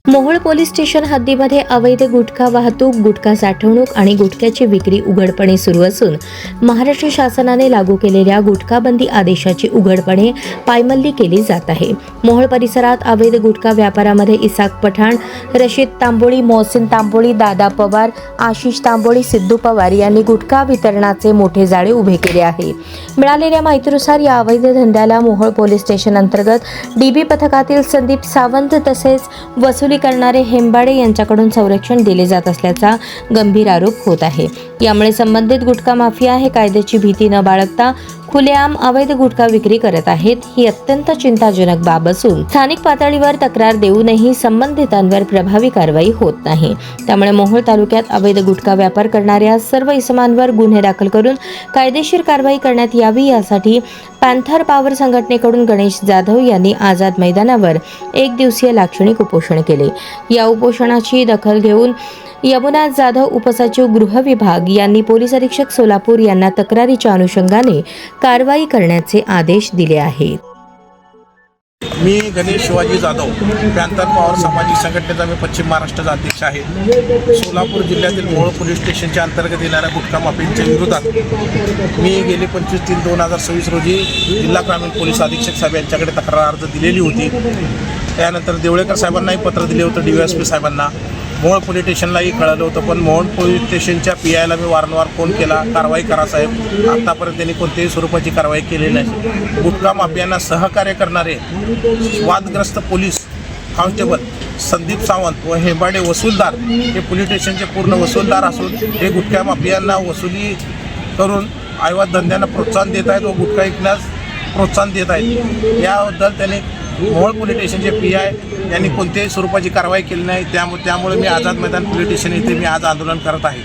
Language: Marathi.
मोहोळ पोलीस स्टेशन हद्दीमध्ये अवैध गुटखा वाहतूक, गुटखा साठवणूक आणि गुटख्याची विक्री उघडपणे सुरू असून महाराष्ट्र शासनाने लागू केलेल्या गुटखाबंदी आदेशाची उघडपणे पायमल्ली केली जात आहे। मोहोळ परिसरात अवैध गुटखा व्यापारामध्ये इसाक पठाण, रशीद तांबोळी, मोहसिन तांबोळी, दादा पवार, आशिष तांबोळी, सिद्धू पवार यांनी गुटखा वितरणाचे मोठे जाळे उभे केले आहे। मिळालेल्या माहितीनुसार या अवैध धंद्याला मोहोळ पोलीस स्टेशन अंतर्गत डीबी पथकातील संदीप सावंत तसेच वसुली करणारे हेंबाडे यांच्याकडून संरक्षण दिले जात असल्याचा गंभीर आरोप होत आहे। यामुळे संबंधित गुटखा माफिया हे कायद्याची भीती न बाळगता खुलेआम अवैध गुटखा विक्री करत आहेत। ही अत्यंत चिंताजनक बाब असून स्थानिक पातळीवर तक्रार देऊनही संबंधितांवर प्रभावी कारवाई होत नाही। त्यामुळे मोहोळ तालुक्यात अवैध गुटखा व्यापार करणाऱ्या सर्व इसमांवर गुन्हे दाखल करून कायदेशीर कारवाई करण्यात यावी, यासाठी पॅन्थर पॉवर संघटनेकडून गणेश जाधव यांनी आझाद मैदानावर एक दिवसीय लाक्षणिक उपोषण केले। या उपोषणाची दखल घेऊन यमुना जाधव, उपसचिव गृह विभाग यांनी पोलीस अधीक्षक सोलापूर यांना तक्रारीच्या अनुषंगाने कारवाई करण्याचे आदेश दिले आहेत। मी गणेश शिवाजी जाधव, पॅन्थर पॉवर सामाजिक संघटनेचा मी पश्चिम महाराष्ट्राचा अध्यक्ष आहे। सोलापूर जिल्ह्यातील मोहोळ पोलीस स्टेशनच्या अंतर्गत येणाऱ्या गुटखा माफियांच्या विरोधात मी गेले 25/3/2026 रोजी जिल्हा ग्रामीण पोलीस अधीक्षक साहेब यांच्याकडे तक्रार अर्ज दिलेली होती। त्यानंतर देवळेकर साहेबांनाही पत्र दिले होतं, DYSP साहेबांना, मोहोळ पोलीस स्टेशनलाही कळलं होतं, पण मोहोळ पोलीस स्टेशनच्या PIला मी वारंवार फोन केला, कारवाई करा साहेब। आतापर्यंत त्यांनी कोणत्याही स्वरूपाची कारवाई केलेली नाही। गुटखा माफियांना सहकार्य करणारे वादग्रस्त पोलीस कॉन्स्टेबल संदीप सावंत व हेंबाडे वसूलदार हे पोलीस स्टेशनचे पूर्ण वसूलदार असून हे गुटखा माफियांना वसुली करून अवैध धंद्यांना प्रोत्साहन देत आहेत व गुटखा विकण्यास प्रोत्साहन देत आहेत। याबद्दल त्यांनी मोहोळ पोलीस स्टेशनचे PI यांनी कोणत्याही स्वरूपाची कारवाई केली नाही। त्यामुळे मी आझाद मैदान पोलीस स्टेशन येथे मी आज आंदोलन करत आहे।